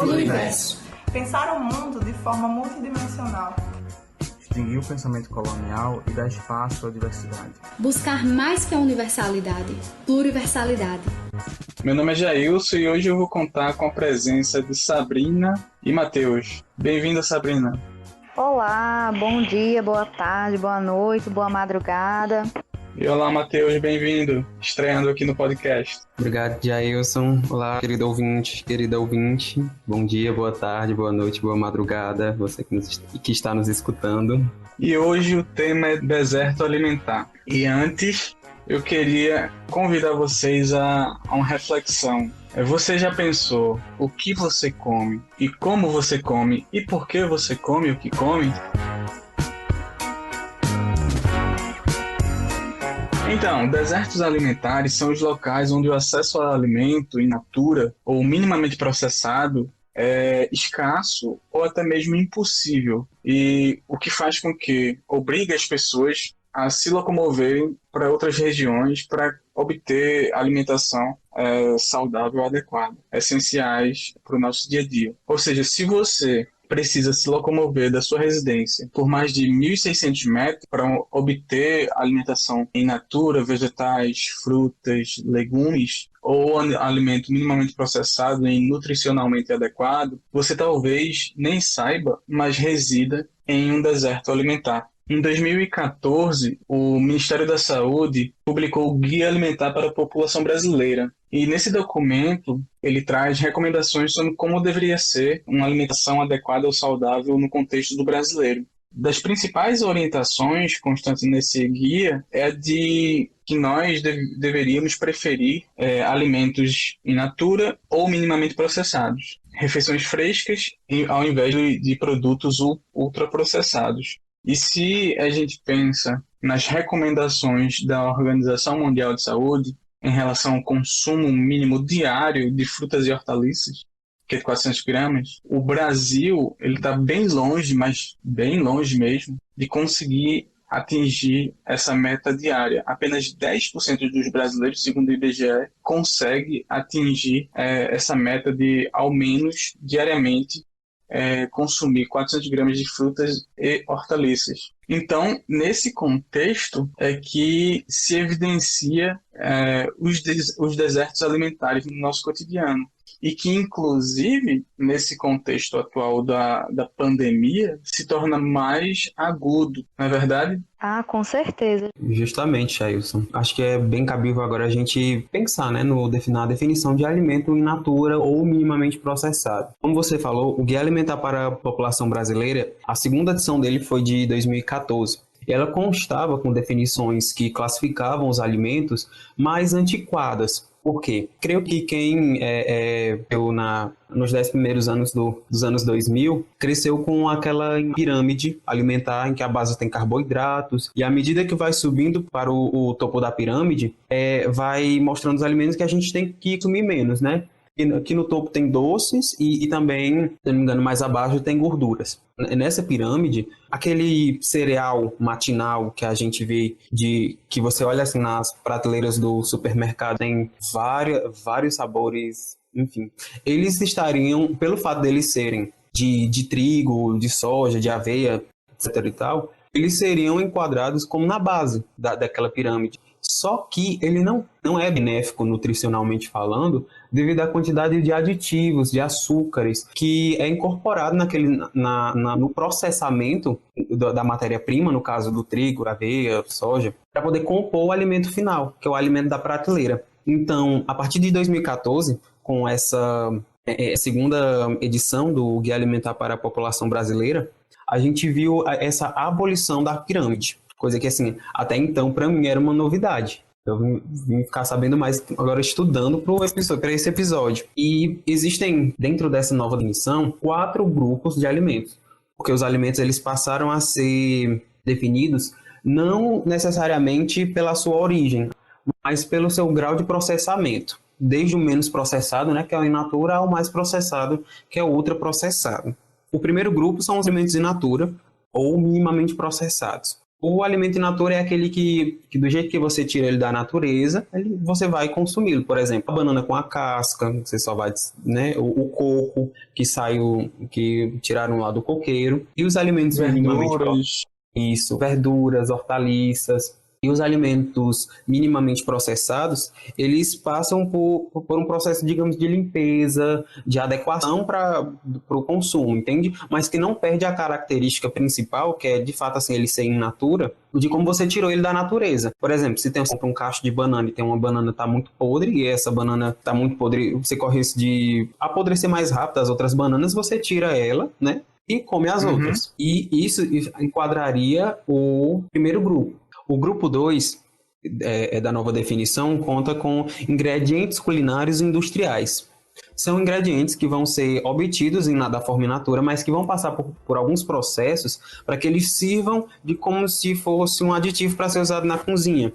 Universo. Pensar o mundo de forma multidimensional. Extinguir o pensamento colonial e dar espaço à diversidade. Buscar mais que a universalidade, pluriversalidade. Meu nome é Jailson e hoje eu vou contar com a presença de Sabrina e Matheus. Bem-vinda, Sabrina. Olá, bom dia, boa tarde, boa noite, boa madrugada. E olá, Matheus, bem-vindo, estreando aqui no podcast. Obrigado, Jailson. Olá, querido ouvinte, querida ouvinte. Bom dia, boa tarde, boa noite, boa madrugada, você que está nos escutando. E hoje o tema é deserto alimentar. E antes, eu queria convidar vocês a uma reflexão. Você já pensou o que você come e como você come e por que você come o que come? Então, desertos alimentares são os locais onde o acesso ao alimento in natura ou minimamente processado é escasso ou até mesmo impossível, e o que faz com que obrigue as pessoas a se locomoverem para outras regiões para obter alimentação saudável e adequada, essenciais para o nosso dia a dia. Ou seja, se você precisa se locomover da sua residência por mais de 1.600 metros para obter alimentação in natura, vegetais, frutas, legumes, ou alimento minimamente processado e nutricionalmente adequado, você talvez nem saiba, mas resida em um deserto alimentar. Em 2014, o Ministério da Saúde publicou o Guia Alimentar para a População Brasileira. E nesse documento, ele traz recomendações sobre como deveria ser uma alimentação adequada ou saudável no contexto do brasileiro. Das principais orientações constantes nesse guia é a de que nós deveríamos preferir alimentos in natura ou minimamente processados, refeições frescas ao invés de produtos ultraprocessados. E se a gente pensa nas recomendações da Organização Mundial de Saúde em relação ao consumo mínimo diário de frutas e hortaliças, que é de 400 gramas, o Brasil está bem longe, mas bem longe mesmo, de conseguir atingir essa meta diária. Apenas 10% dos brasileiros, segundo o IBGE, consegue atingir essa meta de, ao menos, diariamente, consumir 400 gramas de frutas e hortaliças. Então, nesse contexto é que se evidencia os desertos alimentares no nosso cotidiano. E que, inclusive, nesse contexto atual da pandemia, se torna mais agudo, não é verdade? Ah, com certeza. Justamente, Jailson. Acho que é bem cabível agora a gente pensar, né, na definição de alimento in natura ou minimamente processado. Como você falou, o Guia Alimentar para a População Brasileira, a segunda edição dele foi de 2014. Ela constava com definições que classificavam os alimentos mais antiquadas. Por quê? Creio que quem nos 10 primeiros anos dos anos 2000 cresceu com aquela pirâmide alimentar em que a base tem carboidratos, e à medida que vai subindo para o topo da pirâmide, vai mostrando os alimentos que a gente tem que consumir menos, né? Aqui no topo tem doces e também, se não me engano, mais abaixo tem gorduras. Nessa pirâmide, aquele cereal matinal que a gente vê, que você olha assim nas prateleiras do supermercado, tem vários sabores, enfim. Eles estariam, pelo fato deles serem de trigo, de soja, de aveia, etc e tal, eles seriam enquadrados como na base daquela pirâmide. Só que ele não é benéfico nutricionalmente falando, devido à quantidade de aditivos, de açúcares, que é incorporado no processamento da matéria-prima, no caso do trigo, aveia, soja, para poder compor o alimento final, que é o alimento da prateleira. Então, a partir de 2014, com essa segunda edição do Guia Alimentar para a População Brasileira, a gente viu essa abolição da pirâmide. Coisa que, assim, até então, para mim, era uma novidade. Eu vim ficar sabendo mais agora estudando para esse episódio. E existem, dentro dessa nova definição, 4 grupos de alimentos. Porque os alimentos eles passaram a ser definidos não necessariamente pela sua origem, mas pelo seu grau de processamento. Desde o menos processado, né, que é o in natura, ao mais processado, que é o ultraprocessado. O primeiro grupo são os alimentos in natura, ou minimamente processados. O alimento in natura é aquele que do jeito que você tira ele da natureza, você vai consumi-lo. Por exemplo, a banana com a casca, você só vai, né? O coco que tiraram lá do coqueiro. E os alimentos Verduras. Isso, verduras, hortaliças. E os alimentos minimamente processados, eles passam por um processo, digamos, de limpeza, de adequação para o consumo, entende? Mas que não perde a característica principal, que é, de fato, assim, ele ser in natura, de como você tirou ele da natureza. Por exemplo, se tem um cacho de banana e tem uma banana que está muito podre, e essa banana está muito podre, você corre risco de apodrecer mais rápido as outras bananas, você tira ela, né? E come as outras. E isso enquadraria o primeiro grupo. O grupo 2 da nova definição conta com ingredientes culinários industriais. São ingredientes que vão ser obtidos da forma in natura, mas que vão passar por alguns processos para que eles sirvam de como se fosse um aditivo para ser usado na cozinha.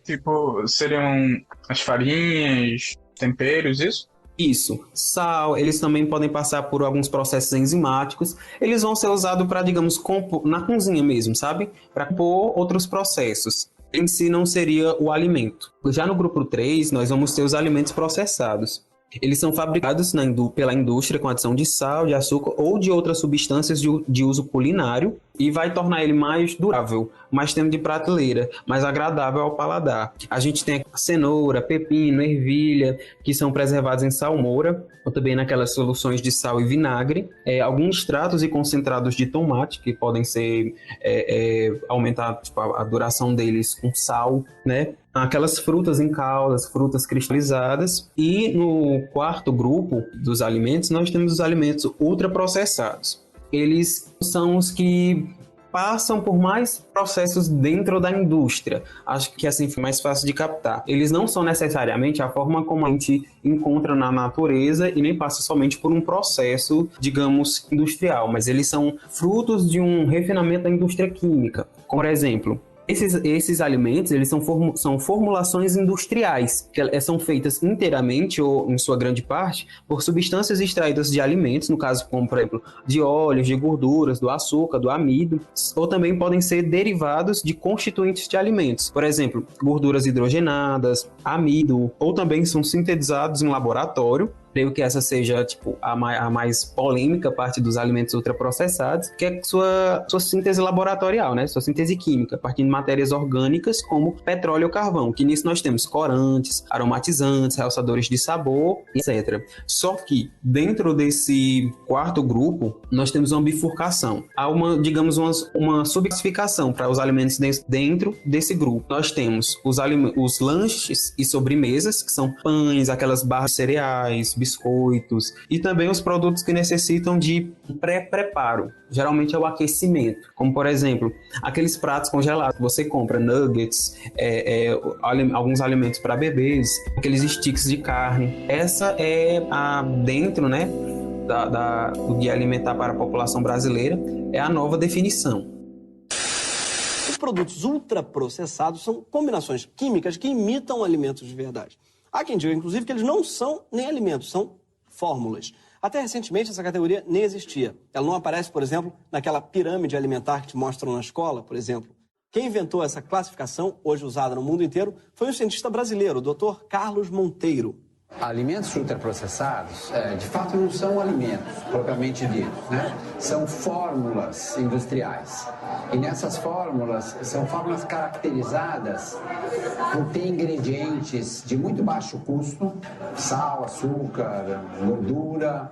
Tipo, seriam as farinhas, temperos, isso? Isso, sal, eles também podem passar por alguns processos enzimáticos, eles vão ser usados para, digamos, na cozinha mesmo, sabe? Para compor outros processos. Em si não seria o alimento. Já no grupo 3, nós vamos ter os alimentos processados. Eles são fabricados pela indústria com adição de sal, de açúcar ou de outras substâncias de uso culinário e vai tornar ele mais durável, mais tempo de prateleira, mais agradável ao paladar. A gente tem a cenoura, pepino, ervilha, que são preservados em salmoura, ou também naquelas soluções de sal e vinagre. Alguns extratos e concentrados de tomate, que podem ser aumentar tipo, a duração deles com sal, né? Aquelas frutas em caldas, frutas cristalizadas. E no quarto grupo dos alimentos, nós temos os alimentos ultraprocessados. Eles são os que passam por mais processos dentro da indústria. Acho que assim fica mais fácil de captar. Eles não são necessariamente a forma como a gente encontra na natureza e nem passam somente por um processo, digamos, industrial, mas eles são frutos de um refinamento da indústria química. Como, por exemplo, esses alimentos, eles são formulações industriais, que são feitas inteiramente, ou em sua grande parte, por substâncias extraídas de alimentos, no caso, como, por exemplo, de óleos, de gorduras, do açúcar, do amido, ou também podem ser derivados de constituintes de alimentos, por exemplo, gorduras hidrogenadas, amido, ou também são sintetizados em laboratório. Creio que essa seja tipo, a mais polêmica parte dos alimentos ultraprocessados, que é sua síntese laboratorial, né? Sua síntese química, partindo de matérias orgânicas como petróleo ou carvão, que nisso nós temos corantes, aromatizantes, realçadores de sabor, etc. Só que dentro desse quarto grupo, nós temos uma bifurcação. Há uma subclassificação para os alimentos dentro desse grupo. Nós temos os lanches e sobremesas, que são pães, aquelas barras de cereais, biscoitos, e também os produtos que necessitam de pré-preparo. Geralmente é o aquecimento, como por exemplo, aqueles pratos congelados que você compra, nuggets, alguns alimentos para bebês, aqueles sticks de carne. Essa é dentro, né, do Guia Alimentar para a População Brasileira, é a nova definição. Os produtos ultraprocessados são combinações químicas que imitam alimentos de verdade. Há quem diga, inclusive, que eles não são nem alimentos, são fórmulas. Até recentemente, essa categoria nem existia. Ela não aparece, por exemplo, naquela pirâmide alimentar que te mostram na escola, por exemplo. Quem inventou essa classificação, hoje usada no mundo inteiro, foi um cientista brasileiro, o Dr. Carlos Monteiro. Alimentos ultraprocessados, de fato, não são alimentos propriamente ditos, né? São fórmulas industriais. E nessas fórmulas, são fórmulas caracterizadas por ter ingredientes de muito baixo custo, sal, açúcar, gordura,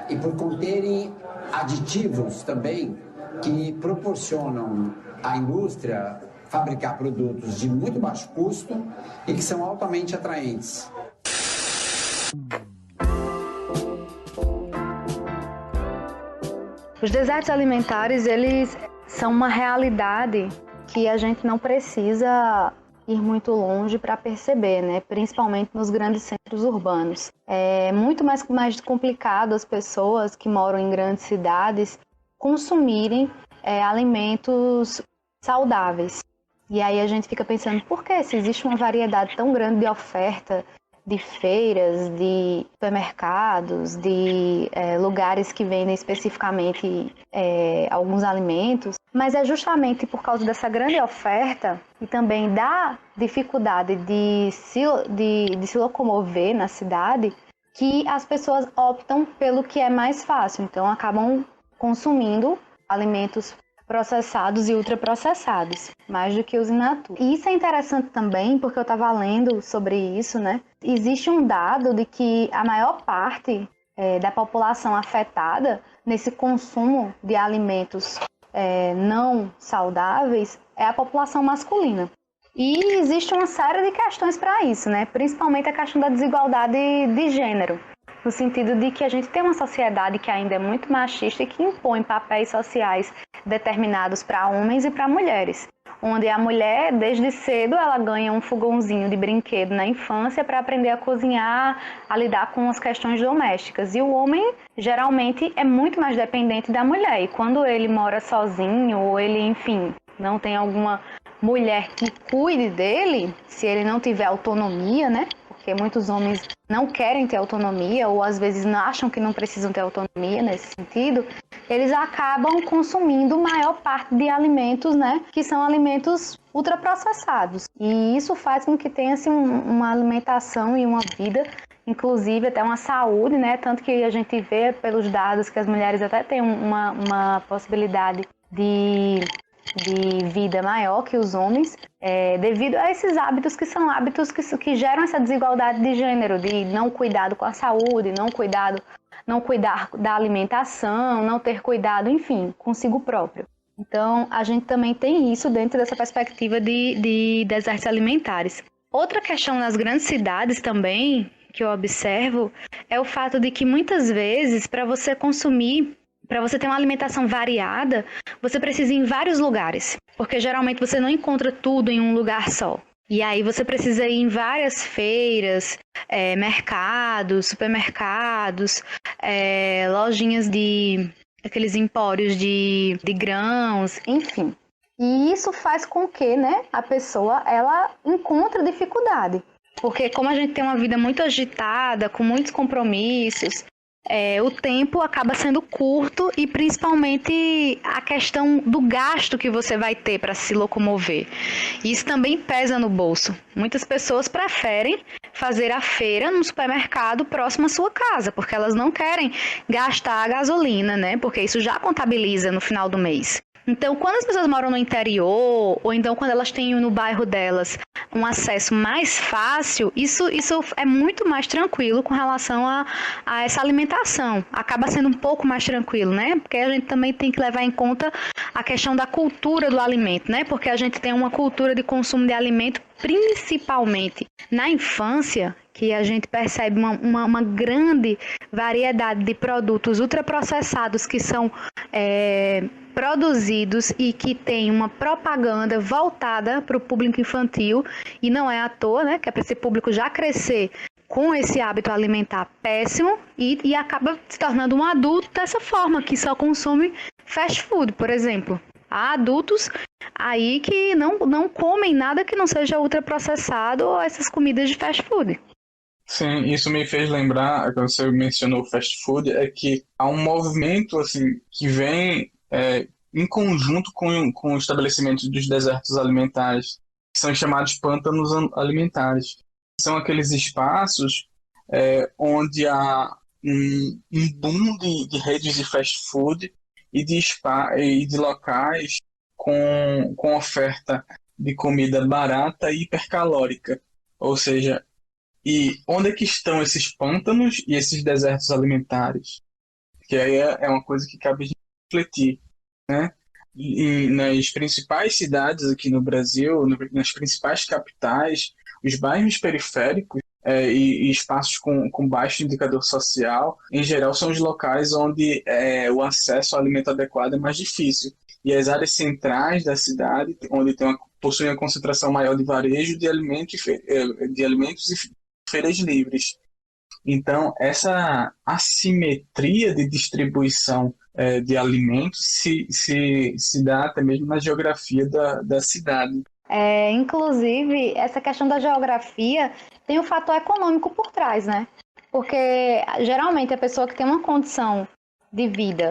e por conterem aditivos também que proporcionam à indústria fabricar produtos de muito baixo custo e que são altamente atraentes. Os desertos alimentares, eles são uma realidade que a gente não precisa ir muito longe para perceber, né? Principalmente nos grandes centros urbanos. É muito mais complicado as pessoas que moram em grandes cidades consumirem alimentos saudáveis. E aí a gente fica pensando, por que se existe uma variedade tão grande de oferta de feiras, de supermercados, de lugares que vendem especificamente alguns alimentos, mas é justamente por causa dessa grande oferta e também da dificuldade de se locomover na cidade que as pessoas optam pelo que é mais fácil, então acabam consumindo alimentos processados e ultraprocessados, mais do que os in natura. E isso é interessante também, porque eu estava lendo sobre isso, né? Existe um dado de que a maior parte da população afetada nesse consumo de alimentos não saudáveis é a população masculina. E existe uma série de questões para isso, né? Principalmente a questão da desigualdade de gênero, no sentido de que a gente tem uma sociedade que ainda é muito machista e que impõe papéis sociais determinados para homens e para mulheres, onde a mulher, desde cedo, ela ganha um fogãozinho de brinquedo na infância para aprender a cozinhar, a lidar com as questões domésticas. E o homem, geralmente, é muito mais dependente da mulher. E quando ele mora sozinho, ou ele, enfim, não tem alguma mulher que cuide dele, se ele não tiver autonomia, né? Porque muitos homens não querem ter autonomia ou às vezes não acham que não precisam ter autonomia nesse sentido, eles acabam consumindo maior parte de alimentos, né, que são alimentos ultraprocessados. E isso faz com que tenha assim, uma alimentação e uma vida, inclusive até uma saúde, né, tanto que a gente vê pelos dados que as mulheres até têm uma possibilidade de vida maior que os homens, devido a esses hábitos que são hábitos que geram essa desigualdade de gênero, de não cuidado com a saúde, não cuidar da alimentação, não ter cuidado, enfim, consigo próprio. Então, a gente também tem isso dentro dessa perspectiva de desertos alimentares. Outra questão nas grandes cidades também, que eu observo, é o fato de que muitas vezes, para você ter uma alimentação variada, você precisa ir em vários lugares, porque geralmente você não encontra tudo em um lugar só. E aí você precisa ir em várias feiras, mercados, supermercados, lojinhas aqueles empórios de grãos, enfim. E isso faz com que, né, a pessoa ela encontre dificuldade, porque como a gente tem uma vida muito agitada, com muitos compromissos, o tempo acaba sendo curto e principalmente a questão do gasto que você vai ter para se locomover. Isso também pesa no bolso. Muitas pessoas preferem fazer a feira num supermercado próximo à sua casa, porque elas não querem gastar a gasolina, né? Porque isso já contabiliza no final do mês. Então, quando as pessoas moram no interior, ou então quando elas têm no bairro delas um acesso mais fácil, isso é muito mais tranquilo com relação a essa alimentação. Acaba sendo um pouco mais tranquilo, né? Porque a gente também tem que levar em conta a questão da cultura do alimento, né? Porque a gente tem uma cultura de consumo de alimento, principalmente na infância, que a gente percebe uma grande variedade de produtos ultraprocessados que são produzidos e que tem uma propaganda voltada para o público infantil, e não é à toa, né, que é para esse público já crescer com esse hábito alimentar péssimo e acaba se tornando um adulto dessa forma, que só consome fast food, por exemplo. Há adultos aí que não comem nada que não seja ultraprocessado ou essas comidas de fast food. Sim, isso me fez lembrar, quando você mencionou fast food, é que há um movimento assim, que vem em conjunto com o estabelecimento dos desertos alimentares, que são chamados pântanos alimentares. São aqueles espaços onde há um boom de redes de fast food e de locais com oferta de comida barata e hipercalórica. Ou seja, e onde é que estão esses pântanos e esses desertos alimentares? Que aí é uma coisa que cabe refletir, né? E nas principais cidades aqui no Brasil, nas principais capitais, os bairros periféricos e espaços com baixo indicador social, em geral, são os locais onde o acesso ao alimento adequado é mais difícil. E as áreas centrais da cidade, onde possuem a concentração maior de varejo de alimentos e feiras livres. Então, essa assimetria de distribuição de alimentos se dá até mesmo na geografia da cidade. Inclusive, essa questão da geografia tem o fator econômico por trás, né? Porque geralmente a pessoa que tem uma condição de vida,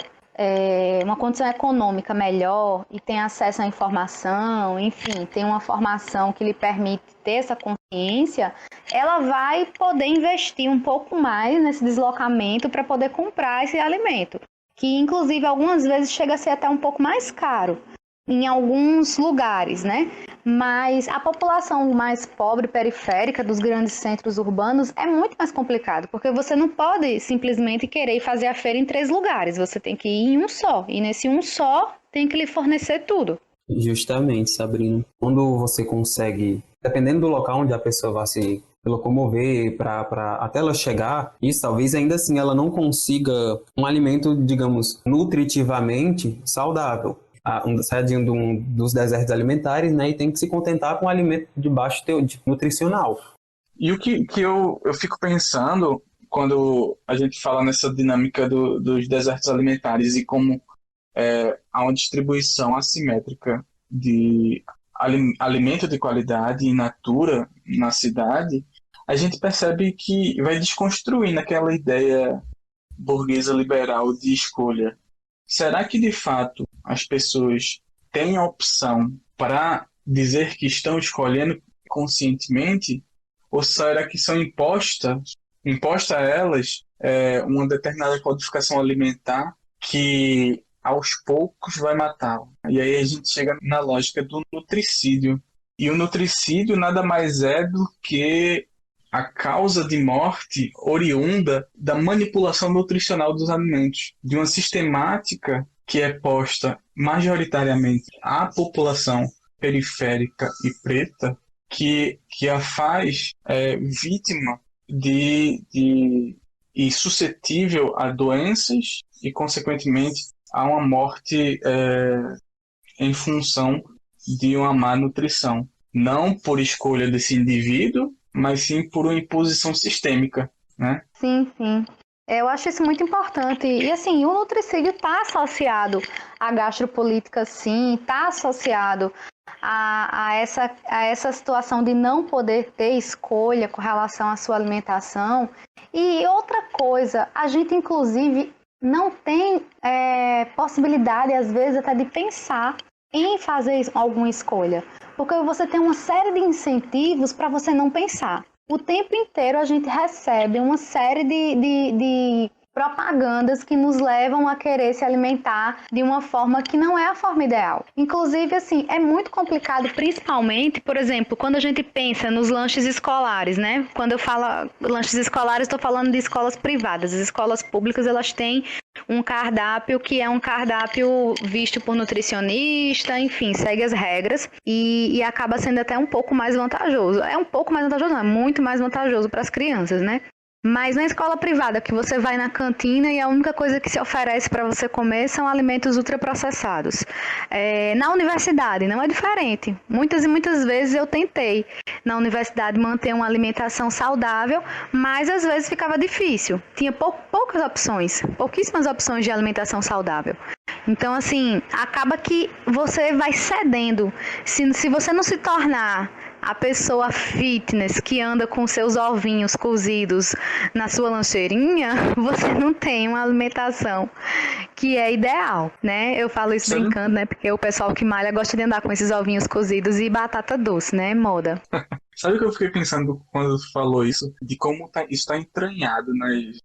uma condição econômica melhor e tem acesso à informação, enfim, tem uma formação que lhe permite ter essa consciência, ela vai poder investir um pouco mais nesse deslocamento para poder comprar esse alimento, que inclusive algumas vezes chega a ser até um pouco mais caro em alguns lugares, né? Mas a população mais pobre, periférica dos grandes centros urbanos é muito mais complicado, porque você não pode simplesmente querer fazer a feira em 3 lugares, você tem que ir em um só, e nesse um só tem que lhe fornecer tudo. Justamente, Sabrina. Quando você consegue, dependendo do local onde a pessoa vai se locomover para até ela chegar, isso talvez ainda assim ela não consiga um alimento, digamos, nutritivamente saudável. Sai dos desertos alimentares, né, e tem que se contentar com um alimento de baixo teor nutricional. E o que eu fico pensando quando a gente fala nessa dinâmica dos desertos alimentares e como há uma distribuição assimétrica de alimento de qualidade in natura na cidade, a gente percebe que vai desconstruindo aquela ideia burguesa liberal de escolha. Será que, de fato, as pessoas têm a opção para dizer que estão escolhendo conscientemente? Ou será que são imposta a elas uma determinada codificação alimentar que, aos poucos, vai matá-la? E aí a gente chega na lógica do nutricídio. E o nutricídio nada mais é do que a causa de morte oriunda da manipulação nutricional dos alimentos, de uma sistemática que é posta majoritariamente à população periférica e preta, que a faz vítima e suscetível a doenças e, consequentemente, a uma morte em função de uma má nutrição. Não por escolha desse indivíduo, mas sim por uma imposição sistêmica, né? Sim, sim. Eu acho isso muito importante. E assim, o nutricídio está associado à gastropolítica, sim, está associado a essa situação de não poder ter escolha com relação à sua alimentação. E outra coisa, a gente inclusive não tem possibilidade, às vezes, até de pensar em fazer alguma escolha, porque você tem uma série de incentivos para você não pensar. O tempo inteiro a gente recebe uma série de propagandas que nos levam a querer se alimentar de uma forma que não é a forma ideal. Inclusive, assim, é muito complicado, principalmente, por exemplo, quando a gente pensa nos lanches escolares, né? Quando eu falo lanches escolares, estou falando de escolas privadas. As escolas públicas, elas têm um cardápio que é um cardápio visto por nutricionista, enfim, segue as regras e acaba sendo até um pouco mais vantajoso. É um pouco mais vantajoso, não, é muito mais vantajoso para as crianças, né? Mas na escola privada, que você vai na cantina e a única coisa que se oferece para você comer são alimentos ultraprocessados. Na universidade não é diferente. Muitas e muitas vezes eu tentei na universidade manter uma alimentação saudável, mas às vezes ficava difícil. Tinha poucas opções, pouquíssimas opções de alimentação saudável. Então, assim, acaba que você vai cedendo. Se você não se tornar a pessoa fitness que anda com seus ovinhos cozidos na sua lancheirinha, você não tem uma alimentação que é ideal, né? Eu falo isso brincando, né? Porque o pessoal que malha gosta de andar com esses ovinhos cozidos e batata doce, né? Moda. Sabe o que eu fiquei pensando quando tu falou isso? De como isso está entranhado nas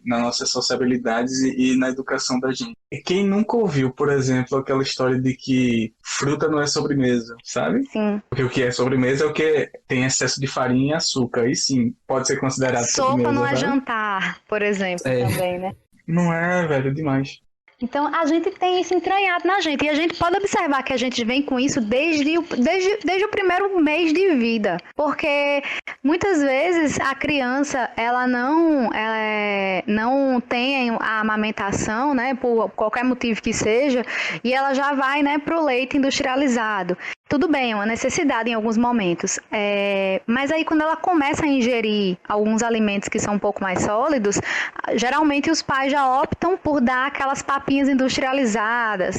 nossas sociabilidades e na educação da gente. E quem nunca ouviu, por exemplo, aquela história de que fruta não é sobremesa, sabe? Sim. Porque o que é sobremesa é o que tem excesso de farinha e açúcar. E sim, pode ser considerado sobremesa. Sopa não é sabe? jantar, por exemplo, também, né? Não é, velho, demais. Então, a gente tem isso entranhado na gente. E a gente pode observar que a gente vem com isso desde o primeiro mês de vida. Porque muitas vezes a criança, ela não tem a amamentação, né, por qualquer motivo que seja, e ela já vai, né, para o leite industrializado. Tudo bem, é uma necessidade em alguns momentos. Mas aí quando ela começa a ingerir alguns alimentos que são um pouco mais sólidos, geralmente os pais já optam por dar aquelas papinhas papinhas industrializadas.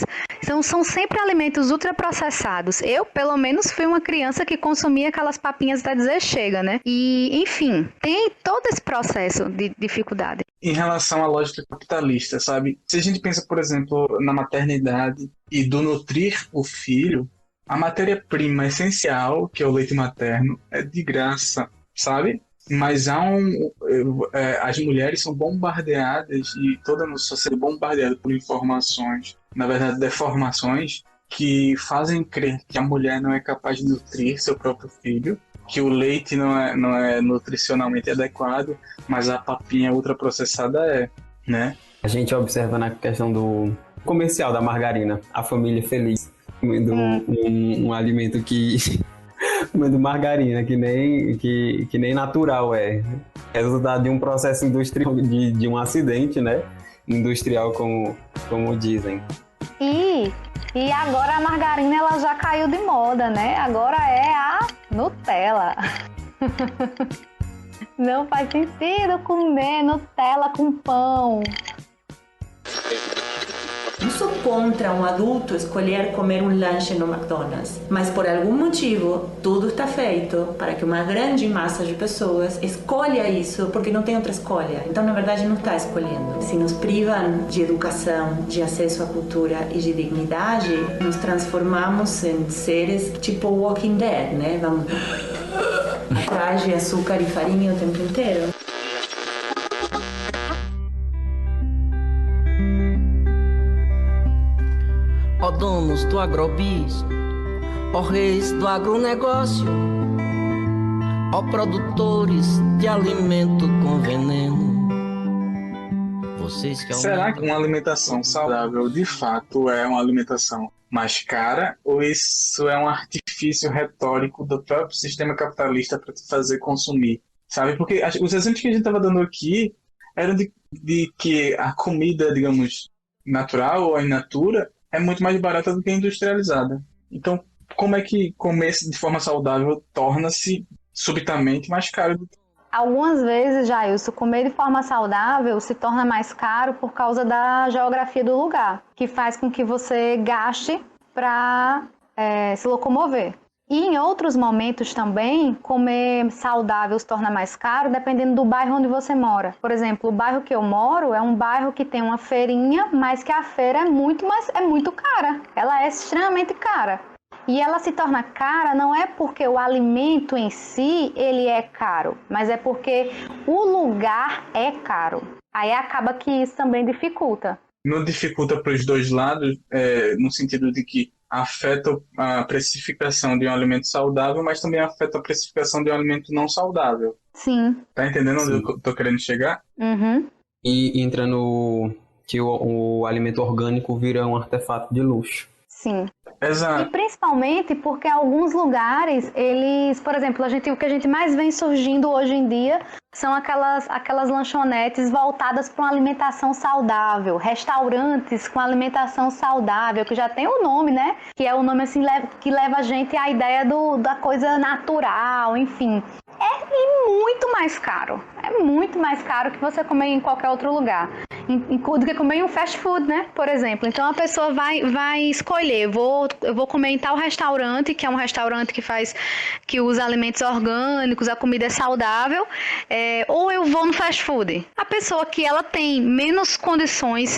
São sempre alimentos ultraprocessados. Eu, pelo menos, fui uma criança que consumia aquelas papinhas até dizer chega, né? E, enfim, tem todo esse processo de dificuldade. Em relação à lógica capitalista, sabe? Se a gente pensa, por exemplo, na maternidade e do nutrir o filho, a matéria-prima essencial, que é o leite materno, é de graça, sabe? Mas as mulheres são bombardeadas e toda a nossa sociedade é bombardeada por informações, na verdade deformações, que fazem crer que a mulher não é capaz de nutrir seu próprio filho, que o leite não é nutricionalmente adequado, mas a papinha ultraprocessada é, né? A gente observa na questão do comercial da margarina, a família feliz, comendo um alimento que... comendo margarina, que nem natural é. Resultado de um processo industrial, de um acidente, né? Industrial, como dizem. E agora a margarina ela já caiu de moda, né? Agora é a Nutella. Não faz sentido comer Nutella com pão. Não sou contra um adulto escolher comer um lanche no McDonald's, mas por algum motivo tudo está feito para que uma grande massa de pessoas escolha isso porque não tem outra escolha. Então, na verdade, não está escolhendo. Se nos privam de educação, de acesso à cultura e de dignidade, nos transformamos em seres tipo Walking Dead, né? Vamos atrás de açúcar e farinha o tempo inteiro. Ó donos do agrobis, ó reis do agronegócio, ó produtores de alimento com veneno. Vocês que Será que uma alimentação saudável de fato é uma alimentação mais cara, ou isso é um artifício retórico do próprio sistema capitalista para te fazer consumir? Sabe? Porque os exemplos que a gente estava dando aqui eram de que a comida, digamos, natural ou in natura é muito mais barata do que a industrializada. Então, como é que comer de forma saudável torna-se subitamente mais caro? Algumas vezes, Jailson, comer de forma saudável se torna mais caro por causa da geografia do lugar, que faz com que você gaste para se locomover. E em outros momentos também, comer saudável se torna mais caro dependendo do bairro onde você mora. Por exemplo, o bairro que eu moro é um bairro que tem uma feirinha, mas que a feira é muito cara. Ela é extremamente cara. E ela se torna cara não é porque o alimento em si ele é caro, mas é porque o lugar é caro. Aí acaba que isso também dificulta. Não dificulta para os dois lados, no sentido de que afeta a precificação de um alimento saudável, mas também afeta a precificação de um alimento não saudável. Sim. Tá entendendo onde eu tô querendo chegar? Uhum. E entra no que o alimento orgânico vira um artefato de luxo. Sim. Exato. E principalmente porque alguns lugares, eles, por exemplo, o que a gente mais vem surgindo hoje em dia são aquelas lanchonetes voltadas para uma alimentação saudável, restaurantes com alimentação saudável, que já tem o nome, né? Que é o nome assim que leva a gente à ideia da coisa natural, enfim. É muito mais caro. É muito mais caro que você comer em qualquer outro lugar. Do que comer em um fast food, né? Por exemplo. Então a pessoa vai escolher, eu vou comer em tal restaurante, que é um restaurante que usa alimentos orgânicos, a comida é saudável, ou eu vou no fast food. A pessoa que ela tem menos condições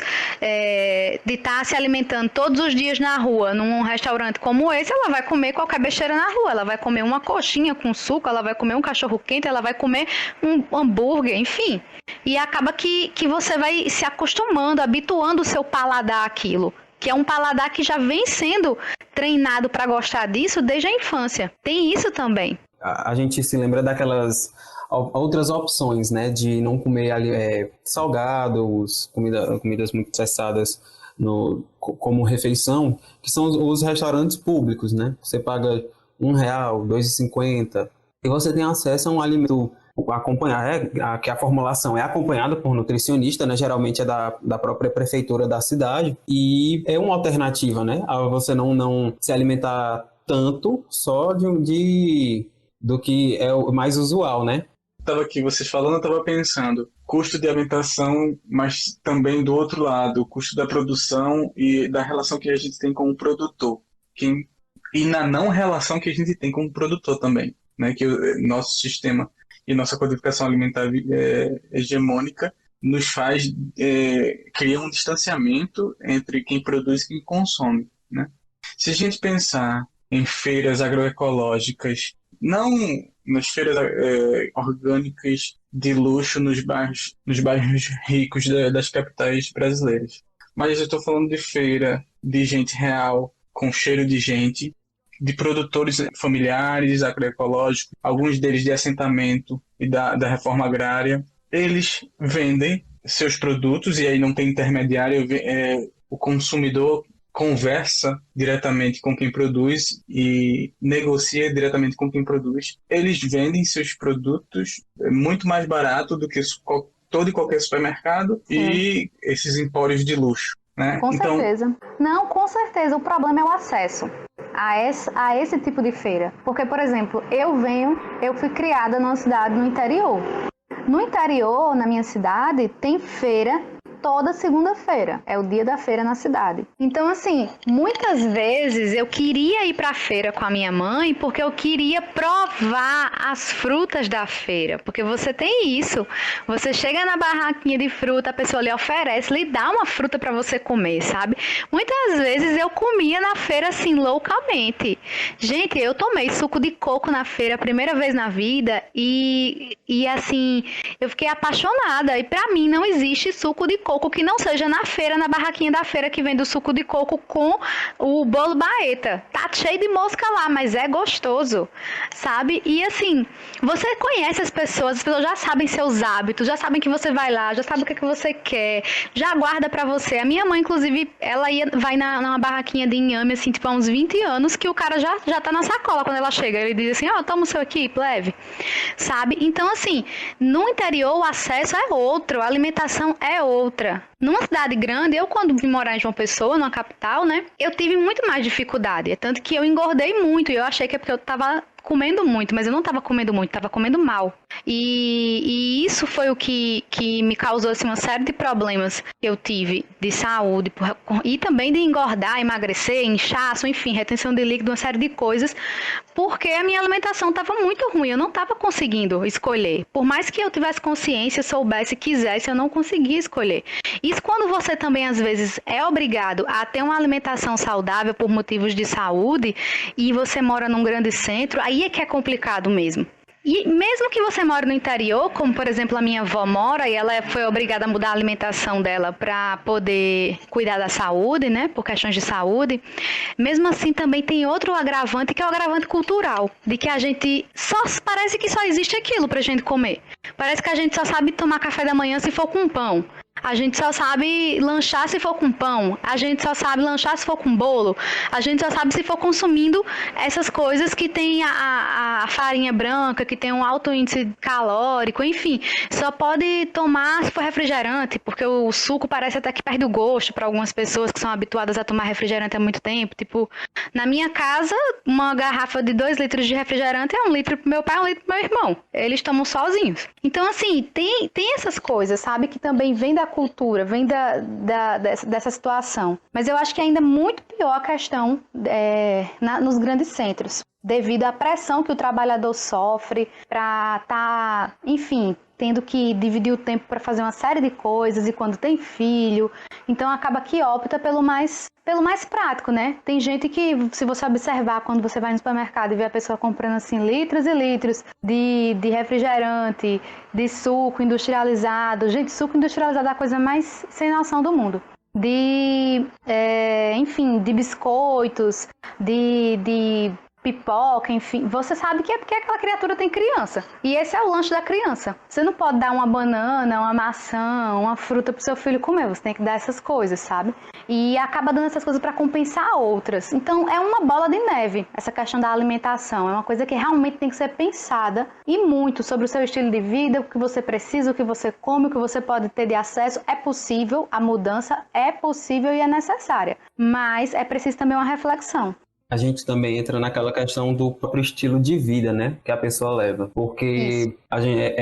de estar se alimentando todos os dias na rua, num restaurante como esse, ela vai comer qualquer besteira na rua. Ela vai comer uma coxinha com suco, ela vai comer um cachorro quente, ela vai comer um hambúrguer, enfim. E acaba que você vai se acostumando, habituando o seu paladar àquilo, que é um paladar que já vem sendo treinado para gostar disso desde a infância. Tem isso também. A gente se lembra daquelas outras opções, né, de não comer salgados, comidas muito processadas como refeição, que são os restaurantes públicos, né? Você paga R$1, R$2,50 e você tem acesso a um alimento que a formulação é acompanhada por nutricionista, né? Geralmente é da própria prefeitura da cidade, e é uma alternativa, né? A você não se alimentar tanto só do que é o mais usual, né? estava aqui vocês falando, eu estava pensando, custo de alimentação, mas também do outro lado, o custo da produção e da relação que a gente tem com o produtor. E na não relação que a gente tem com o produtor também, né? Que o nosso sistema e nossa codificação alimentar hegemônica nos faz criar um distanciamento entre quem produz e quem consome, né? Se a gente pensar em feiras agroecológicas, não nas feiras orgânicas de luxo nos bairros ricos das capitais brasileiras, mas eu estou falando de feira de gente real, com cheiro de gente, de produtores familiares, agroecológicos, alguns deles de assentamento e da reforma agrária. Eles vendem seus produtos e aí não tem intermediário, o consumidor conversa diretamente com quem produz e negocia diretamente com quem produz. Eles vendem seus produtos muito mais barato do que todo e qualquer supermercado e esses empórios de luxo, né? Com certeza. Não, com certeza. O problema é o acesso a esse tipo de feira. Porque, por exemplo, eu fui criada numa cidade no interior. No interior, na minha cidade, tem feira toda segunda-feira. É o dia da feira na cidade. Então, assim, muitas vezes eu queria ir para a feira com a minha mãe porque eu queria provar as frutas da feira. Porque você tem isso. Você chega na barraquinha de fruta, a pessoa lhe oferece, lhe dá uma fruta para você comer, sabe? Muitas vezes eu comia na feira, assim, loucamente. Gente, eu tomei suco de coco na feira a primeira vez na vida e assim, eu fiquei apaixonada. E para mim não existe suco de coco que não seja na feira, na barraquinha da feira que vende o suco de coco com o bolo baeta. Tá cheio de mosca lá, mas é gostoso, sabe? E assim, você conhece as pessoas já sabem seus hábitos, já sabem que você vai lá, já sabe o que é que você quer, já guarda pra você. A minha mãe, inclusive, ela vai numa barraquinha de inhame, assim, tipo, há uns 20 anos, que o cara já tá na sacola quando ela chega. Ele diz assim, toma o seu aqui, leve. Sabe? Então, assim, no interior o acesso é outro, a alimentação é outra. Numa cidade grande, eu quando vim morar em João Pessoa, numa capital, né, eu tive muito mais dificuldade. É tanto que eu engordei muito e eu achei que é porque eu tava comendo muito, mas eu não estava comendo muito, estava comendo mal. E isso foi o que me causou assim, uma série de problemas que eu tive de saúde e também de engordar, emagrecer, inchaço, enfim, retenção de líquido, uma série de coisas, porque a minha alimentação estava muito ruim, eu não estava conseguindo escolher. Por mais que eu tivesse consciência, soubesse, quisesse, eu não conseguia escolher. Isso quando você também, às vezes, é obrigado a ter uma alimentação saudável por motivos de saúde e você mora num grande centro, aí é que é complicado mesmo. E mesmo que você mora no interior, como por exemplo a minha avó mora, e ela foi obrigada a mudar a alimentação dela para poder cuidar da saúde, né, por questões de saúde, mesmo assim também tem outro agravante, que é o agravante cultural, de que a gente parece que só existe aquilo pra gente comer. Parece que a gente só sabe tomar café da manhã se for com pão. A gente só sabe lanchar se for com pão, a gente só sabe lanchar se for com bolo, a gente só sabe se for consumindo essas coisas que tem a farinha branca, que tem um alto índice calórico, enfim, só pode tomar se for refrigerante, porque o suco parece até que perde o gosto para algumas pessoas que são habituadas a tomar refrigerante há muito tempo. Tipo, na minha casa, uma garrafa de 2 litros de refrigerante é 1 litro pro meu pai, 1 litro pro meu irmão. Eles tomam sozinhos. Então, assim, tem essas coisas, sabe, que também vem da cultura, vem dessa situação. Mas eu acho que é ainda muito pior a questão nos grandes centros, devido à pressão que o trabalhador sofre para estar, enfim, tendo que dividir o tempo para fazer uma série de coisas, e quando tem filho, então acaba que opta pelo mais prático, né? Tem gente que, se você observar, quando você vai no supermercado e vê a pessoa comprando assim litros e litros de refrigerante, de suco industrializado. Gente, suco industrializado é a coisa mais sem noção do mundo. Enfim, de biscoitos, de pipoca, enfim, você sabe que é porque aquela criatura tem criança. E esse é o lanche da criança. Você não pode dar uma banana, uma maçã, uma fruta pro seu filho comer. Você tem que dar essas coisas, sabe? E acaba dando essas coisas para compensar outras. Então, é uma bola de neve, essa questão da alimentação. É uma coisa que realmente tem que ser pensada e muito sobre o seu estilo de vida, o que você precisa, o que você come, o que você pode ter de acesso. É possível, a mudança é possível e é necessária. Mas é preciso também uma reflexão. a gente também entra naquela questão do próprio estilo de vida, né, que a pessoa leva. Porque a gente,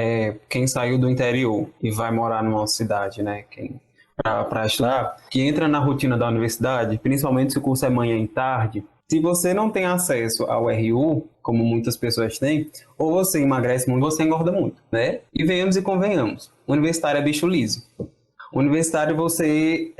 quem saiu do interior e vai morar numa cidade, né, para estudar, que entra na rotina da universidade, principalmente se o curso é manhã e tarde, se você não tem acesso ao RU, como muitas pessoas têm, ou você emagrece muito, ou você engorda muito, né? E venhamos e convenhamos, universitário é bicho liso. Universitário, você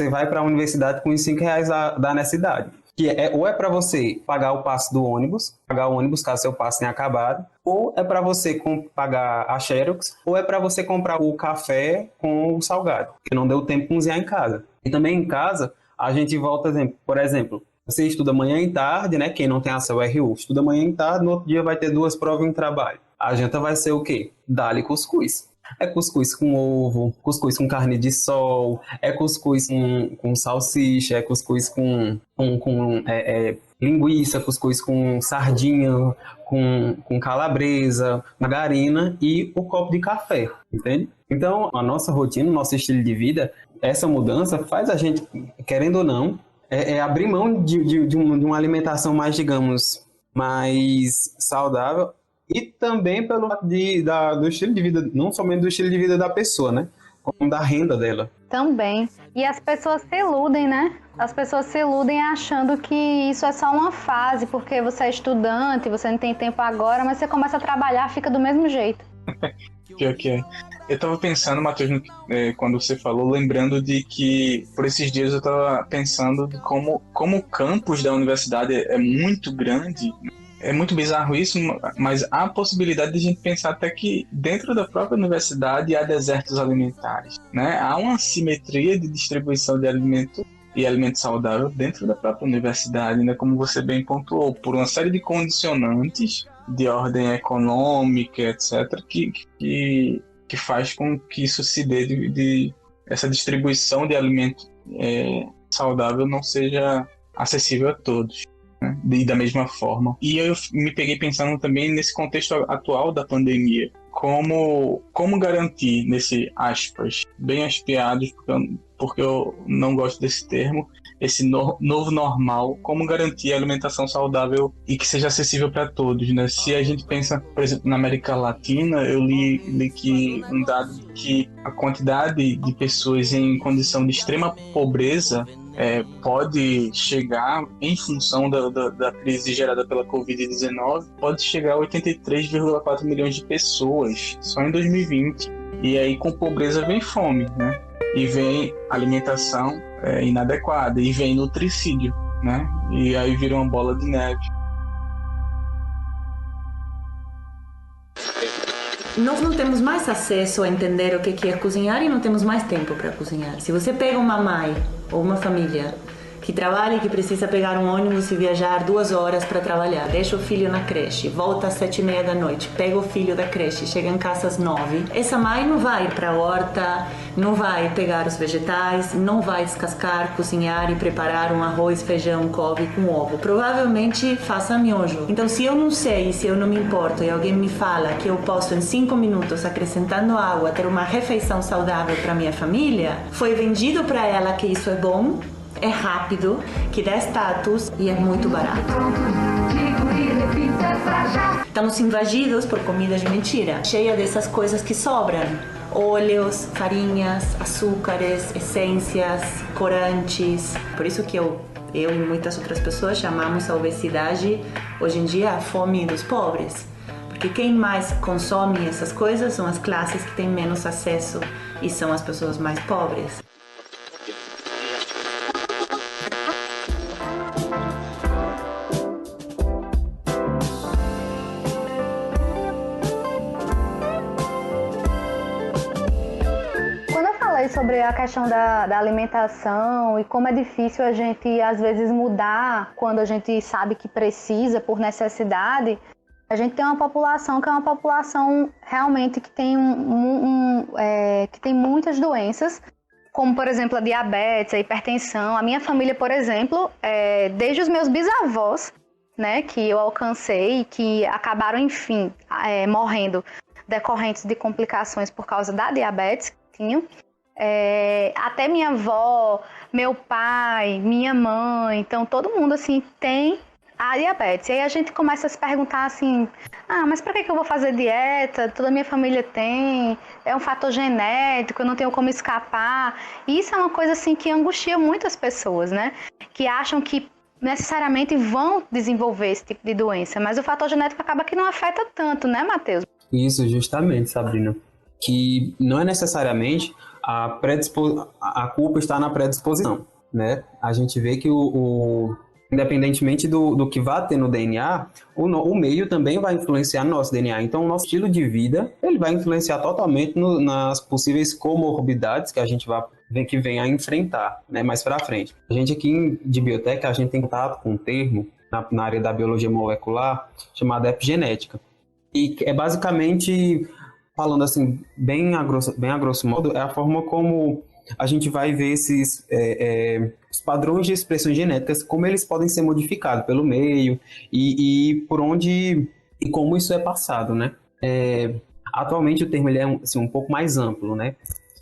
vai para a universidade com os R$5 da necessidade. Que ou é para você pagar o passe do ônibus, pagar o ônibus caso seu passe tenha acabado, ou é para você pagar a Xerox, ou é para você comprar o café com o salgado, que não deu tempo de cozinhar em casa. E também em casa, a gente volta, por exemplo, você estuda manhã e tarde, né? Quem não tem acesso ao RU, estuda manhã e tarde, no outro dia vai ter 2 provas e um trabalho. A janta vai ser o quê? Dá-lhe cuscuz. É cuscuz com ovo, cuscuz com carne de sol, é cuscuz com salsicha, é cuscuz com linguiça, cuscuz com sardinha, com calabresa, margarina e o copo de café, entende? Então, a nossa rotina, o nosso estilo de vida, essa mudança faz a gente, querendo ou não, abrir mão de uma alimentação mais, digamos, mais saudável e também pelo fato do estilo de vida, não somente do estilo de vida da pessoa, né? Como da renda dela. Também. E as pessoas se iludem, né? As pessoas se iludem achando que isso é só uma fase, porque você é estudante, você não tem tempo agora, mas você começa a trabalhar, fica do mesmo jeito. Pior que é. Eu tava pensando, Matheus, quando você falou, lembrando de que, por esses dias eu tava pensando de como o campus da universidade é muito grande. É muito bizarro isso, mas há a possibilidade de a gente pensar até que dentro da própria universidade há desertos alimentares, né? Há uma assimetria de distribuição de alimento e alimento saudável dentro da própria universidade, né? Como você bem pontuou, por uma série de condicionantes de ordem econômica, etc., que faz com que isso se dê de essa distribuição de alimento saudável não seja acessível a todos, né? E da mesma forma. E eu me peguei pensando também nesse contexto atual da pandemia, como garantir, nesse aspas, bem aspeados, porque eu não gosto desse termo, esse novo normal, como garantir a alimentação saudável e que seja acessível para todos, né? Se a gente pensa, por exemplo, na América Latina, eu li que um dado que a quantidade de pessoas em condição de extrema pobreza pode chegar, em função da crise gerada pela Covid-19, pode chegar a 83,4 milhões de pessoas só em 2020. E aí com pobreza vem fome, né? E vem alimentação inadequada, e vem nutricídio, né? E aí vira uma bola de neve. Nós não temos mais acesso a entender o que é cozinhar e não temos mais tempo para cozinhar. Se você pega uma mãe ou uma família que trabalha e que precisa pegar um ônibus e viajar 2 horas para trabalhar, deixa o filho na creche, volta às 7:30 da noite, pega o filho da creche, chega em casa às 9, essa mãe não vai para a horta, não vai pegar os vegetais, não vai descascar, cozinhar e preparar um arroz, feijão, couve com ovo. Provavelmente faça miojo. Então, se eu não sei, se eu não me importo e alguém me fala que eu posso em 5 minutos, acrescentando água, ter uma refeição saudável para minha família, foi vendido para ela que isso é bom, é rápido, que dá status e é muito barato. Estamos invadidos por comida de mentira, cheia dessas coisas que sobram. Óleos, farinhas, açúcares, essências, corantes. Por isso que eu e muitas outras pessoas chamamos a obesidade, hoje em dia, a fome dos pobres. Porque quem mais consome essas coisas são as classes que têm menos acesso e são as pessoas mais pobres. Sobre a questão da alimentação e como é difícil a gente, às vezes, mudar quando a gente sabe que precisa, por necessidade. A gente tem uma população que é uma população realmente que tem, que tem muitas doenças, como, por exemplo, a diabetes, a hipertensão. A minha família, por exemplo, desde os meus bisavós, né, que eu alcancei, que acabaram, enfim, morrendo decorrentes de complicações por causa da diabetes que tinham. até minha avó, meu pai, minha mãe, então todo mundo assim tem a diabetes. E aí a gente começa a se perguntar assim, mas para que eu vou fazer dieta? Toda a minha família tem, é um fator genético, eu não tenho como escapar. E isso é uma coisa assim que angustia muitas pessoas, né? Que acham que necessariamente vão desenvolver esse tipo de doença, mas o fator genético acaba que não afeta tanto, né, Matheus? Isso, justamente, Sabrina. Que não é necessariamente a culpa está na predisposição, né? A gente vê que independentemente do que vá ter no DNA, o meio também vai influenciar no nosso DNA. Então, o nosso estilo de vida, ele vai influenciar totalmente nas possíveis comorbidades que a gente que venha a enfrentar, né, mais para frente. A gente aqui de biotécnica, a gente tem contato com um termo na área da biologia molecular chamado epigenética. E é basicamente, falando assim, bem a grosso modo, é a forma como a gente vai ver esses os padrões de expressões genéticas, como eles podem ser modificados pelo meio e por onde e como isso é passado, né? Atualmente o termo ele é assim, um pouco mais amplo, né?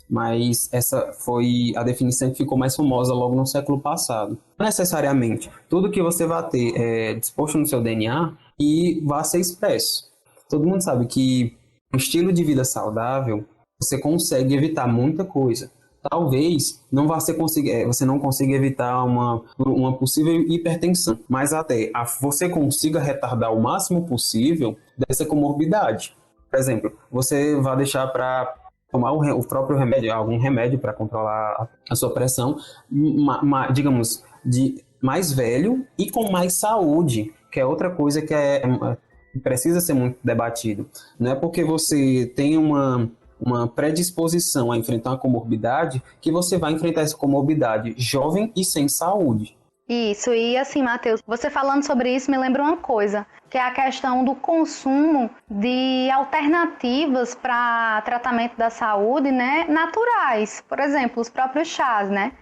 Mas essa foi a definição que ficou mais famosa logo no século passado. Não necessariamente tudo que você vai ter disposto no seu DNA e vai ser expresso. Todo mundo sabe que um estilo de vida saudável, você consegue evitar muita coisa. Talvez você não consiga evitar uma possível hipertensão, mas até você consiga retardar o máximo possível dessa comorbidade. Por exemplo, você vai deixar para tomar o próprio remédio, algum remédio para controlar a sua pressão, digamos, de mais velho e com mais saúde, que é outra coisa que precisa ser muito debatido. Não é porque você tem uma predisposição a enfrentar uma comorbidade que você vai enfrentar essa comorbidade jovem e sem saúde. Isso, e assim, Matheus, você falando sobre isso me lembra uma coisa, que é a questão do consumo de alternativas para tratamento da saúde, né, naturais. Por exemplo, os próprios chás, né?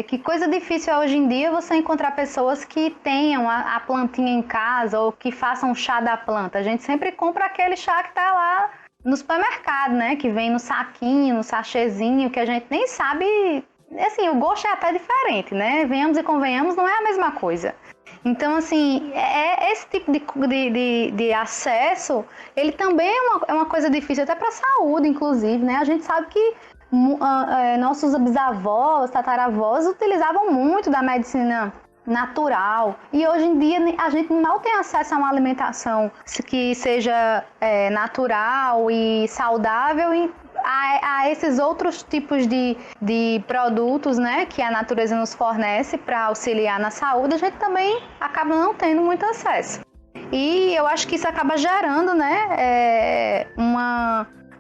Que coisa difícil é hoje em dia você encontrar pessoas que tenham a plantinha em casa ou que façam chá da planta. A gente sempre compra aquele chá que está lá no supermercado, né? Que vem no saquinho, no sachêzinho, que a gente nem sabe. Assim, o gosto é até diferente, né? Venhamos e convenhamos, não é a mesma coisa. Então, assim, esse tipo de acesso, ele também é uma coisa difícil, até para a saúde, inclusive, né? A gente sabe que nossos bisavós, tataravós utilizavam muito da medicina natural. E hoje em dia a gente mal tem acesso a uma alimentação que seja natural e saudável e a esses outros tipos de produtos, né, que a natureza nos fornece para auxiliar na saúde, a gente também acaba não tendo muito acesso. E eu acho que isso acaba gerando, né,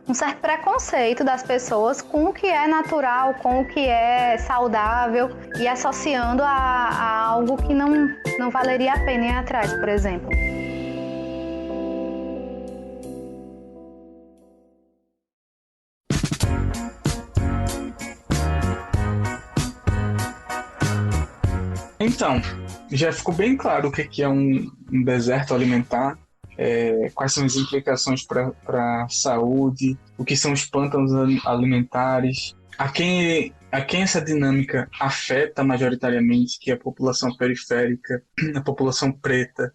um certo preconceito das pessoas com o que é natural, com o que é saudável e associando a algo que não valeria a pena ir atrás, por exemplo. Então, já ficou bem claro o que é um deserto alimentar, quais são as implicações para a saúde, o que são os pântanos alimentares, a quem essa dinâmica afeta majoritariamente, que é a população periférica, a população preta,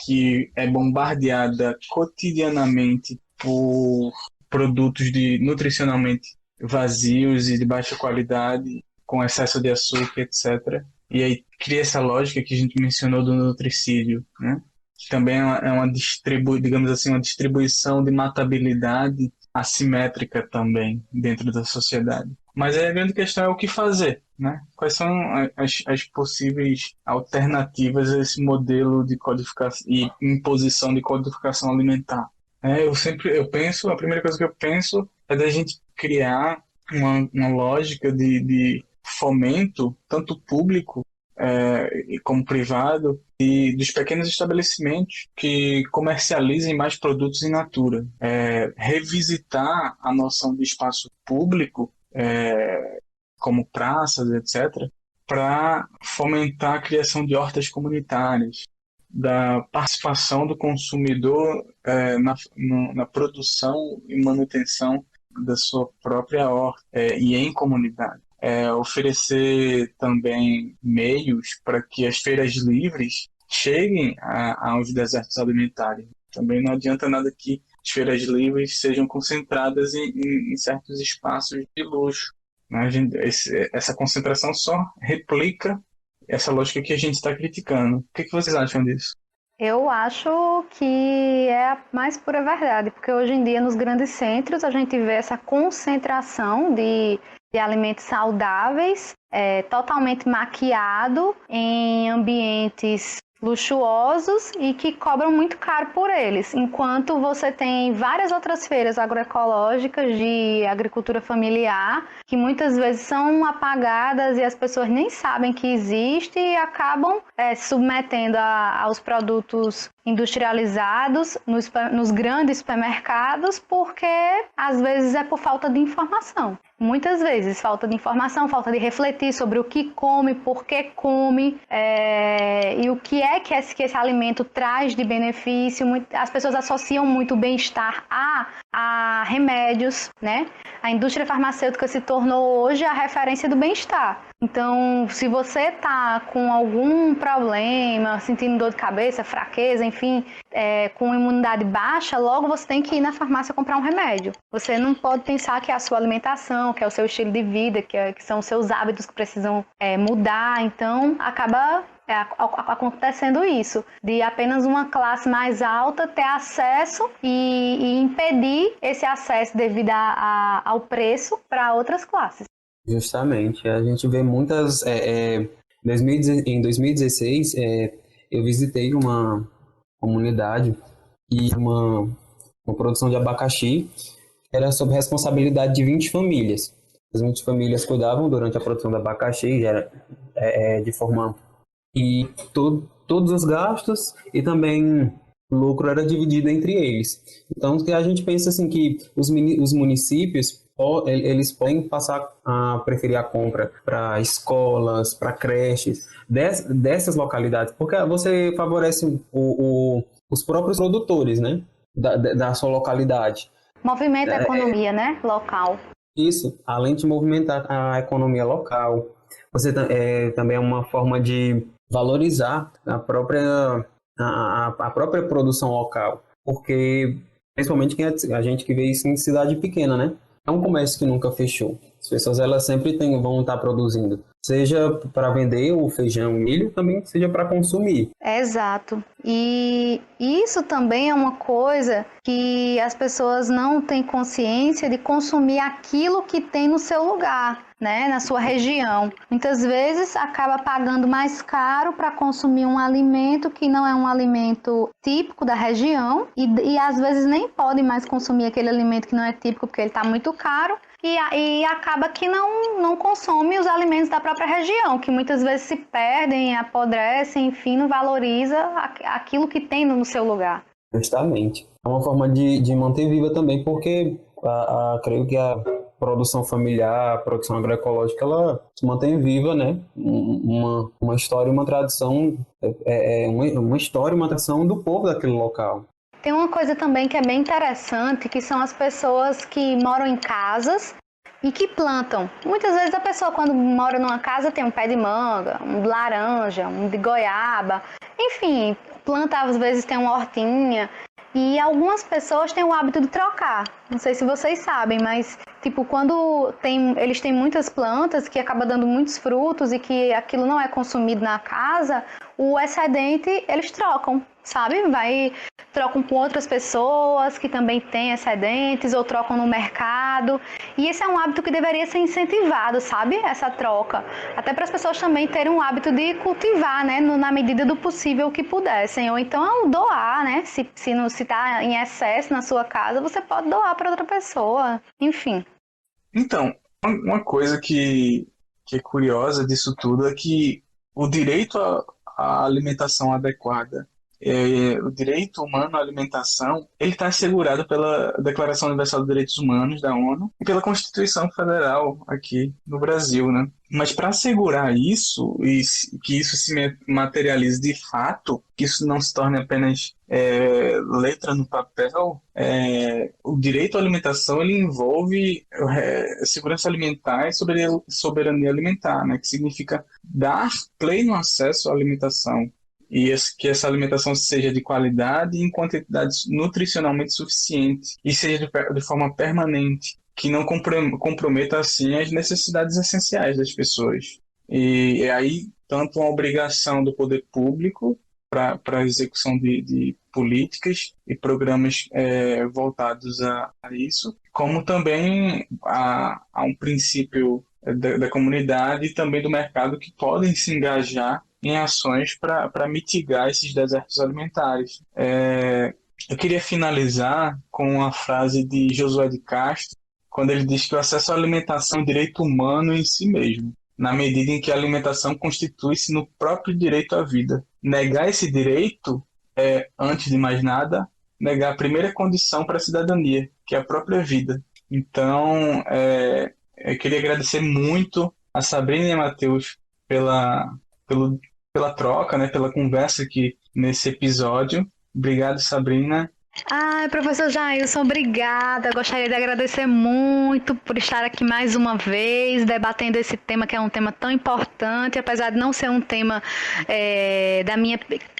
que é bombardeada cotidianamente por produtos nutricionalmente vazios e de baixa qualidade, com excesso de açúcar, etc. E aí cria essa lógica que a gente mencionou do nutricídio, né? Que também é uma distribuição de matabilidade assimétrica também dentro da sociedade. Mas a grande questão é o que fazer, né? Quais são as possíveis alternativas a esse modelo de codificação e imposição de codificação alimentar? Eu penso, a primeira coisa que eu penso é da gente criar uma lógica de fomento, tanto público como privado, e dos pequenos estabelecimentos que comercializem mais produtos in natura. Revisitar a noção de espaço público, como praças, etc., para fomentar a criação de hortas comunitárias, da participação do consumidor na produção e manutenção da sua própria horta e em comunidade. Oferecer também meios para que as feiras livres cheguem aos desertos alimentares. Também não adianta nada que as feiras livres sejam concentradas em certos espaços de luxo, né? Essa concentração só replica essa lógica que a gente está criticando. O que vocês acham disso? Eu acho que é a mais pura verdade, porque hoje em dia nos grandes centros a gente vê essa concentração de alimentos saudáveis, totalmente maquiado em ambientes luxuosos e que cobram muito caro por eles, enquanto você tem várias outras feiras agroecológicas de agricultura familiar que muitas vezes são apagadas e as pessoas nem sabem que existe e acabam submetendo aos produtos industrializados nos grandes supermercados, porque às vezes é por falta de informação. Muitas vezes falta de informação, falta de refletir sobre o que come, por que come e o que esse alimento traz de benefício. As pessoas associam muito o bem-estar a remédios, né? A indústria farmacêutica se tornou hoje a referência do bem-estar. Então, se você está com algum problema, sentindo dor de cabeça, fraqueza, enfim, com imunidade baixa, logo você tem que ir na farmácia comprar um remédio. Você não pode pensar que é a sua alimentação, que é o seu estilo de vida, que são os seus hábitos que precisam mudar. Então, acaba acontecendo isso, de apenas uma classe mais alta ter acesso e impedir esse acesso devido ao preço para outras classes. Justamente, a gente vê muitas... em 2016, eu visitei uma comunidade e uma produção de abacaxi que era sob responsabilidade de 20 famílias. As 20 famílias cuidavam durante a produção do abacaxi, de forma... E todos os gastos e também o lucro era dividido entre eles. Então, a gente pensa assim que os municípios eles podem passar a preferir a compra para escolas, para creches, dessas localidades, porque você favorece os próprios produtores, né, da sua localidade. Movimenta a economia, né, local. Isso, além de movimentar a economia local, você também é uma forma de valorizar a própria produção local, porque principalmente a gente que vê isso em cidade pequena, né? É um comércio que nunca fechou. As pessoas elas sempre vão estar produzindo, seja para vender o feijão, o milho, também seja para consumir. Exato. E isso também é uma coisa que as pessoas não têm consciência de consumir aquilo que tem no seu lugar, né, na sua região. Muitas vezes acaba pagando mais caro para consumir um alimento que não é um alimento típico da região e às vezes nem pode mais consumir aquele alimento que não é típico porque ele está muito caro. E acaba que não consome os alimentos da própria região, que muitas vezes se perdem, apodrecem, enfim, não valoriza aquilo que tem no seu lugar. Justamente. É uma forma de manter viva também, porque creio que a produção familiar, a produção agroecológica, ela se mantém viva, né? Uma história e uma tradição, uma história e uma tradição do povo daquele local. Tem uma coisa também que é bem interessante, que são as pessoas que moram em casas e que plantam. Muitas vezes a pessoa, quando mora numa casa, tem um pé de manga, um de laranja, um de goiaba, enfim, planta às vezes tem uma hortinha. E algumas pessoas têm o hábito de trocar. Não sei se vocês sabem, mas tipo, quando eles têm muitas plantas que acabam dando muitos frutos e que aquilo não é consumido na casa, o excedente eles trocam, sabe? Trocam com outras pessoas que também têm excedentes ou trocam no mercado. E esse é um hábito que deveria ser incentivado, sabe? Essa troca. Até para as pessoas também terem um hábito de cultivar, né? Na medida do possível que pudessem. Ou então doar, né? Se está em excesso na sua casa, você pode doar para outra pessoa. Enfim. Então, uma coisa que é curiosa disso tudo é que o direito à alimentação adequada, o direito humano à alimentação, ele está assegurado pela Declaração Universal dos Direitos Humanos da ONU e pela Constituição Federal aqui no Brasil, né? Mas para assegurar isso e que isso se materialize de fato, que isso não se torne apenas letra no papel, o direito à alimentação ele envolve segurança alimentar e soberania alimentar, né, que significa dar pleno acesso à alimentação e que essa alimentação seja de qualidade e em quantidades nutricionalmente suficientes e seja de forma permanente, que não comprometa assim as necessidades essenciais das pessoas. E aí, tanto uma obrigação do poder público para a execução de políticas e programas voltados a isso, como também a um princípio da comunidade e também do mercado que podem se engajar em ações para mitigar esses desertos alimentares. Eu queria finalizar com uma frase de Josué de Castro, quando ele diz que o acesso à alimentação é um direito humano em si mesmo, na medida em que a alimentação constitui-se no próprio direito à vida. Negar esse direito é, antes de mais nada, negar a primeira condição para a cidadania, que é a própria vida. Então, eu queria agradecer muito a Sabrina e a Matheus pela troca, né, pela conversa aqui nesse episódio. Obrigado, Sabrina. Professor Jailson, obrigada. Gostaria de agradecer muito por estar aqui mais uma vez, debatendo esse tema que é um tema tão importante, apesar de não ser um tema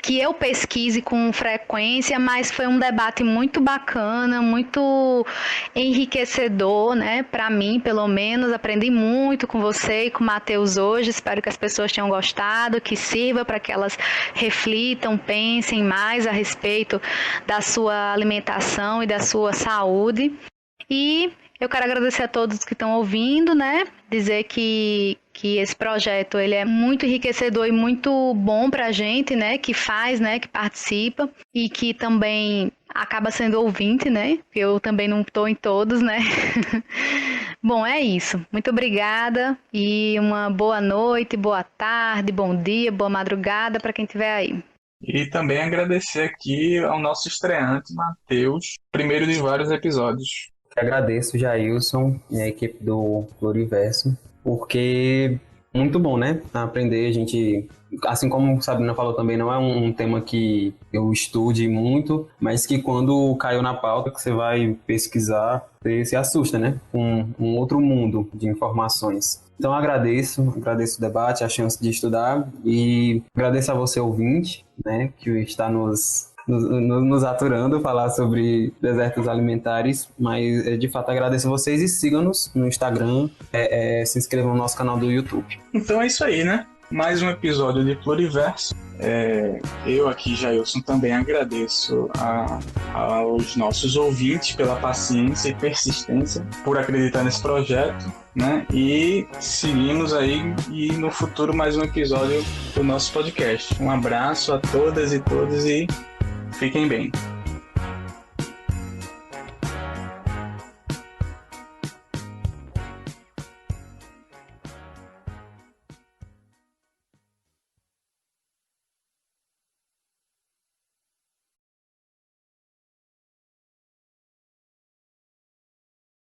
que eu pesquise com frequência, mas foi um debate muito bacana, muito enriquecedor, né? Para mim, pelo menos, aprendi muito com você e com o Matheus hoje. Espero que as pessoas tenham gostado, que sirva para que elas reflitam, pensem mais a respeito da sua alimentação e da sua saúde. E eu quero agradecer a todos que estão ouvindo, né? Dizer que esse projeto ele é muito enriquecedor e muito bom para a gente, né? Que faz, né? Que participa e que também acaba sendo ouvinte, né? Eu também não estou em todos, né? Bom, é isso. Muito obrigada e uma boa noite, boa tarde, bom dia, boa madrugada para quem estiver aí. E também agradecer aqui ao nosso estreante, Matheus, primeiro de vários episódios. Agradeço, Jailson e a equipe do Pluriverso, porque muito bom, né? Aprender, a gente, assim como a Sabrina falou também, não é um tema que eu estude muito, mas que quando caiu na pauta, que você vai pesquisar, você se assusta, né? Com um outro mundo de informações. Então agradeço o debate, a chance de estudar e agradeço a você, ouvinte, né, que está nos aturando falar sobre desertos alimentares, mas de fato agradeço a vocês e sigam-nos no Instagram, se inscrevam no nosso canal do YouTube. Então é isso aí, né? Mais um episódio de Pluriverso. Eu aqui, Jailson, também agradeço aos nossos ouvintes pela paciência e persistência, por acreditar nesse projeto, né? E seguimos aí e no futuro mais um episódio do nosso podcast. Um abraço a todas e todos e fiquem bem.